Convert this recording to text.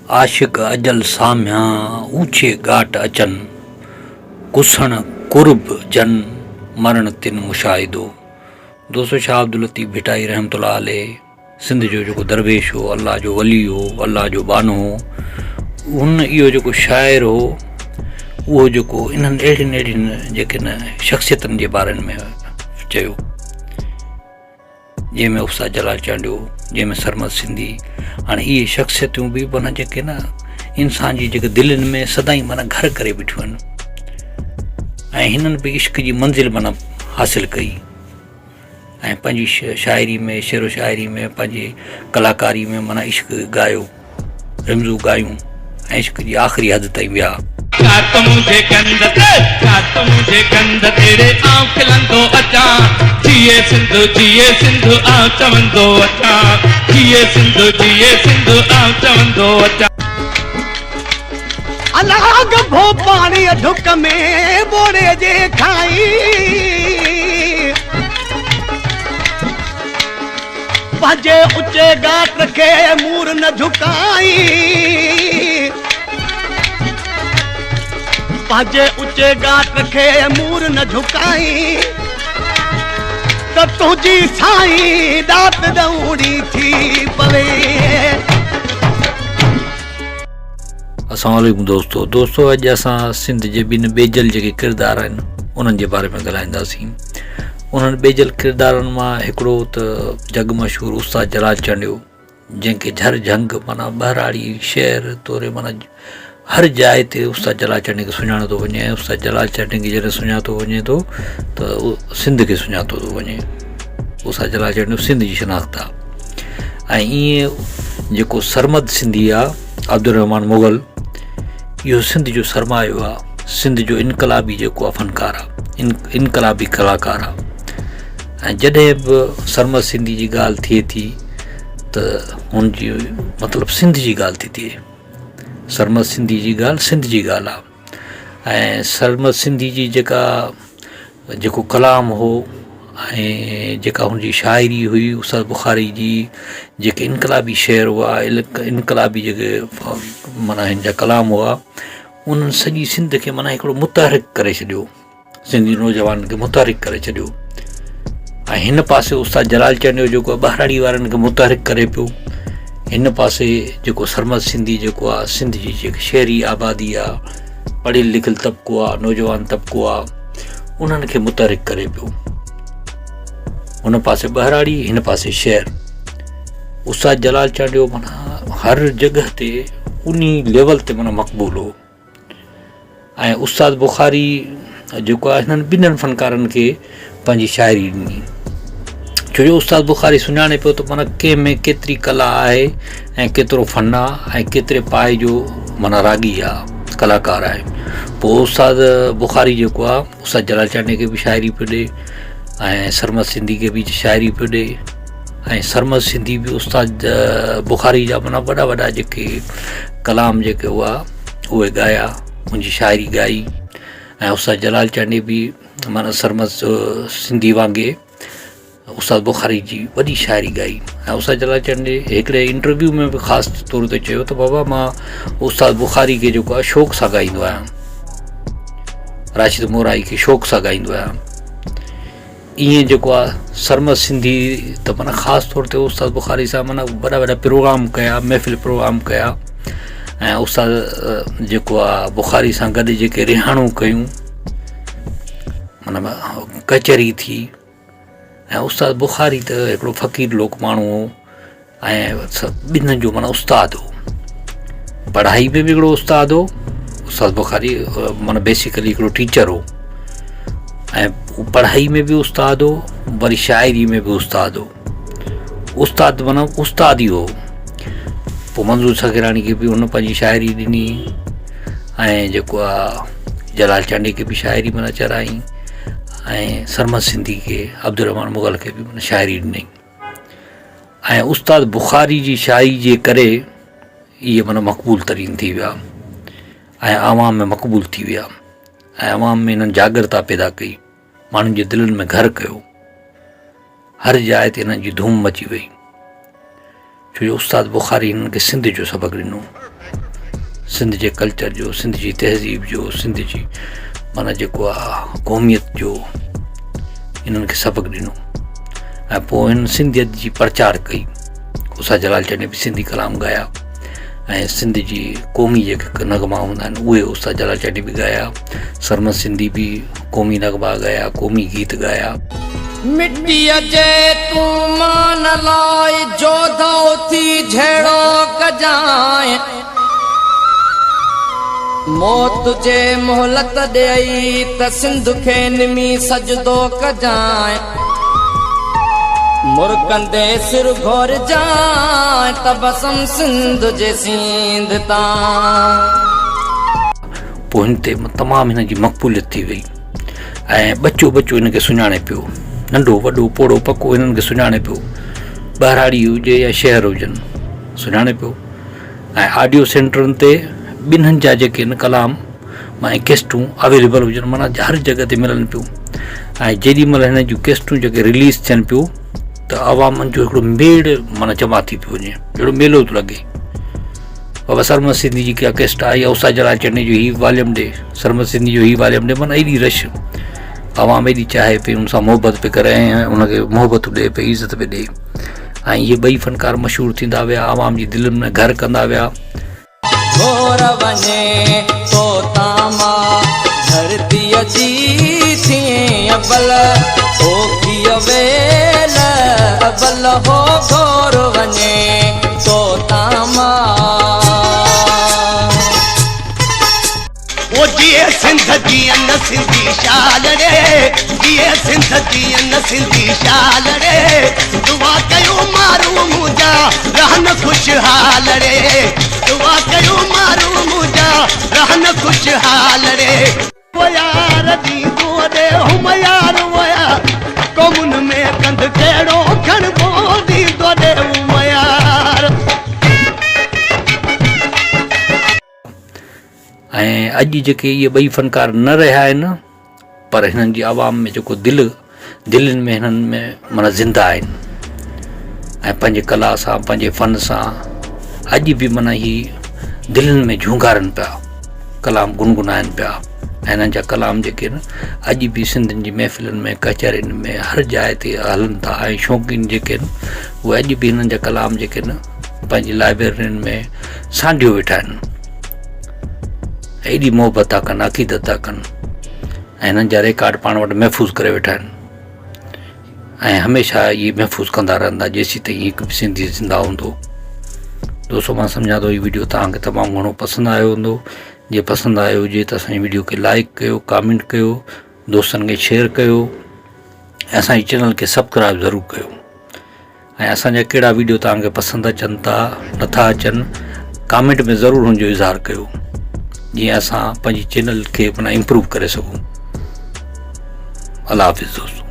आशिक अजल साम्या ऊंचे घाट अचन, कुसण कुर्ब जन मरण तिन मुशाहिदो। दोस्तों, शाह अब्दुल लतीफ़ भिटाई रहमतुल्लाह अलैह सिंध जो जेको दरवेश हो, अल्लाह जो वली हो, अल्लाह जो बानो हो, उन इहो जेको शाइर हो उहो जेको इन्हनि अहिड़ियुनि जेके न शख़्सियतनि जे बारे में चयो, जंहिंमें उस्ताद जलाल चांडियो, जंहिंमें सरमद सिंधी। हाणे इहे शख़्सियतूं बि माना जेके न इंसान जी जेके दिलनि में सदाईं माना घर करे बीठियूं आहिनि, ऐं हिननि बि इश्क जी मंज़िल माना हासिलु कई ऐं पंहिंजी शाइरी में, शेरो शाइरी में, पंहिंजे कलाकारी में माना इश्क ॻायो, रमज़ूं ॻायूं ऐं इश्क जी आख़िरी हद ताईं विया। मुझे गंद तेरे आऊं खिलंदो अचां, जिए सिंधु आऊं चवंदो अचां, जिए सिंधु आऊं चवंदो अचां। अलग भो पानी ढुक में बोड़े जे खाई, पंहिंजे ऊंचे घाट के मूर न झुकाई, पंहिंजे ऊंचे घाट के मूर न झुकाई, त तुझी साईं दात दौड़ी थी पवे। अस्सलाम वालेकुम दोस्तों, अॼु असां सिंध जे ॿिनि बेजल जेके किरदार आहिनि उन्हनि जे बारे में ॻाल्हाईंदासीं। उन्हनि बेजल किरदारनि मां हिकिड़ो त जग मशहूरु उस्ताद जलाल चांडियो, जंहिंखे झर झंग माना बहराड़ी शहर तौरे माना हर जाइ ते उस्ताद जलाल चांडियो खे सुञाणो थो वञे ऐं उस्ताद जलाल चांडियो खे जॾहिं सुञातो वञे थो त सिंध खे सुञातो थो वञे। उस्ताद जलाल चांडियो सिंध जी शनाख़्त आहे। ऐं ईअं जेको सरमद सिंधी आहे, अब्दुर रहमान मुग़ल, इहो सिंध जो सरमायो आहे, सिंध जो इनकलाबी जेको आहे फनकार आहे, इनकलाबी कलाकार आहे। ऐं जॾहिं बि सरमद सिंधी जी ॻाल्हि थिए थी त हुनजी मतिलबु सिंध जी ॻाल्हि थी थिए। सरमद सिंधी जी ॻाल्हि सिंध जी ॻाल्हि आहे। ऐं सरमद सिंधी जी जेको कलाम हो ऐं जेका हुनजी शाइरी हुई, उस्ताद बुखारी जी जेके इनकलाबी शेर हुआ, इनकलाबी जेके माना हिन जा कलाम हुआ, उन्हनि सॼी सिंध खे माना हिकिड़ो मुतहरिक करे छॾियो, सिंधी नौजवाननि खे मुतहरिक करे छॾियो। ऐं हिन पासे उस्ताद जलाल चांडियो जेको आहे बहराड़ी वारनि खे मुतहरिक करे पियो, हिन पासे जेको सरमद सिंधी जेको आहे सिंध जी जेकी शहरी आबादी आहे, पढ़ियलु लिखियलु तबिको आहे, नौजवान तबिको आहे, उन्हनि खे मुतहरिक करे पियो। हुन पासे बहराड़ी, हिन पासे शहर। उस्ताद जलाल चांडियो माना हर जॻह ते उन लेवल ते माना मक़बूल हो। ऐं उस्ताद बुखारी जेको आहे हिननि ॿिन्हिनि फ़नकारनि खे पंहिंजी शाइरी ॾिनी, छो जो उस्ताद बुखारी सुञाणे पियो त माना कंहिं में केतिरी कला आहे ऐं केतिरो फ़न आहे ऐं केतिरे पाए जो माना रागी आहे, कलाकार आहे। पोइ उस्ताद बुखारी जेको आहे उस्ताद जलाल चांडियो खे बि शाइरी पियो ॾे ऐं सरमद सिंधी खे बि शाइरी पियो ॾे। ऐं सरमद सिंधी बि उस्ताद बुखारी जा माना वॾा वॾा जेके कलाम जेके हुआ उहे ॻाया, मुंहिंजी शाइरी ॻाई। ऐं उस्ताद जलाल चांडियो बि माना सरमद सिंधी वांगुरु उस्ताद बुखारी जी वॾी शाइरी ॻाई। ऐं उस्ताद जलाल चांडियो हिकिड़े इंटरव्यू में बि ख़ासि तौर ते चयो त बाबा मां उस्ताद बुखारी खे जेको आहे शौक़ सां ॻाईंदो आहियां, राशिद मोराई खे शौक़ सां ॻाईंदो आहियां। ईअं जेको आहे सरमद सिंधी त माना ख़ासि तौर ते उस्ताद बुखारी सां माना वॾा वॾा प्रोग्राम कया, महफ़िल प्रोग्राम कया। ऐं उस्ताद जेको आहे बुखारी सां गॾु जेके रिहाणूं कयूं, माना कचहरी थी। ऐं उस्ताद बुखारी त हिकिड़ो फ़क़ीर लोक माण्हू हो ऐं ॿिन्हिनि जो माना उस्ताद हो। पढ़ाई में बि हिकिड़ो उस्ताद हो, उस्ताद बुखारी माना बेसिकली हिकिड़ो टीचर हो। ऐं पढ़ाई में बि उस्ताद हो, वरी शाइरी में बि उस्ताद हो। उस्ताद माना उस्ताद ई हो। पोइ मंज़ूर सखिराणी खे बि हुन पंहिंजी शाइरी ॾिनी ऐं जेको आहे जलाल चांडियो खे बि शाइरी माना चराई ऐं सरमद सिंधी खे, अब्दुर रहमान मुग़ल खे बि माना शाइरी ॾिनई। ऐं उस्ताद बुखारी जी शाइरी जे करे इहे माना मक़बूल तरीन थी विया ऐं आवाम में मक़बूल थी विया ऐं आवाम में इन्हनि जागरता पैदा कई, माण्हुनि जे दिलनि में घर कयो। हर जाइ ते हिननि जी धूम मची वई, छो जो उस्ताद बुखारी हिननि खे सिंध जो सबक़ु ॾिनो। सिंध जे कल्चर जो, सिंध जी तहज़ीब जो, सिंध जी माना जेको आहे क़ौमियत जो इन्हनि खे सबक़ु ॾिनो ऐं पोइ हिन सिंधियत जी प्रचार कई। उषा जलाल चंद बि सिंधी कलाम ॻाया ऐं सिंध जी क़ौमी जेके नगमा हूंदा आहिनि उहे उषा जलाल चंद बि ॻाया। सरमद सिंधी बि क़ौमी नगमा ॻाया, क़ौमी गीत ॻाया। मिट्टीअ जे तूं मान लाइ जोधो थी झेड़ो कजाए, मौत जे मोहलत ॾेई त सिंध खे निमी सजदो कजाए, मुर्कंदे सिर घोर जाए तबसम सिंध जे सींध तां। पोइ हिन ते तमामु हिन जी मक़बूलियत थी वई ऐं बच्चो हिन खे सुञाणे पियो, नंढो वॾो पोड़ो पको हिननि खे सुञाणे पियो, ॿाहिराड़ी हुजे या शहर हुजनि सुञाणे पियो। ऐं ऑडियो सेंटरनि ते ॿिन्हिनि जा जेके आहिनि कलाम ऐं केस्टूं अवेलेबल हुजनि, माना हर जॻह ते मिलनि पियूं। ऐं जेॾी महिल हिन जूं केस्टूं जेके रिलीज़ थियनि पियूं त आवामनि जो हिकिड़ो मेड़ माना जमा थी पियो वञे, अहिड़ो मेलो थो लॻे। बाबा सरमद सिंधी जी का केस्ट आई, उषा जलाल चंद जो ही वॉल्यूम ॾे, सरमद सिंधी जो ही वॉल्यूम ॾे, माना एॾी रश आवाम एॾी चाहे पई, उन सां मोहबत पे करे ऐं उनखे मोहबत ॾे पई, इज़त पे ॾे। ऐं इहे ॿई फ़नकार मशहूरु थींदा विया, आवाम जी दिलनि में घर कंदा विया। घोर वञे तो तामा धरतीअ जी थी अबल ओखीअ वेल अबल हो घोर वञे तो तामा। ओ जिए सिंध जी अन सिंधी शाल रे, जिए सिंध जी अन सिंधी शाल रे, दुआ कयो मारू मुंहिंजा रहन खुशहाल रे, दुआ कयो मारू मुंहिंजा रहन खुशहाल रे। वो यार दी गोरे हम यार वया कमुन में कंध केड़ो खणबो दी गोरे हम यार। ऐं अॼु जेके इहे ॿई फ़नकार न रहिया आहिनि, पर हिननि जी आवाम में जेको दिलनि में हिननि में माना ज़िंदा आहिनि ऐं पंहिंजे कला सां पंहिंजे फ़न सां अॼु बि माना ही दिलनि में झूंगारनि पिया, कलाम गुनगुनाइनि पिया। ऐं हिननि जा कलाम जेके आहिनि अॼु बि सिंधियुनि जी महफ़िलुनि में, कचहरियुनि में, हर जाइ ते हलनि था। ऐं शौक़ीन जेके आहिनि उहे अॼु बि हिननि जा कलाम जेके आहिनि पंहिंजी लाइब्रेरियुनि में सांढियो वेठा आहिनि, एॾी मोहबत था कनि, अक़ीदत था कनि ऐं हिननि जा रिकॉर्ड पाण वटि महफ़ूज़ करे वेठा आहिनि ऐं हमेशह इहे महफ़ूज़ कंदा रहंदा जेसीं ताईं हिकु बि सिंधी ज़िंदा हूंदो। दोस्तों, मां सम्झां थो हीउ वीडियो तव्हांखे तमामु घणो पसंदि आयो हूंदो। जे पसंदि आयो हुजे त असांजी वीडियो खे लाइक कयो, कमेंट कयो, दोस्तनि खे शेयर कयो ऐं असांजे चैनल खे सब्सक्राइब ज़रूरु कयो। ऐं असांजा कहिड़ा वीडियो तव्हांखे पसंदि अचनि था, नथा अचनि, कमेंट में ज़रूरु हुनजो इज़हार कयो जीअं असां पंहिंजी चैनल खे माना इम्प्रूव करे सघूं। अल्लाह हाफ़िज़ दोस्तों।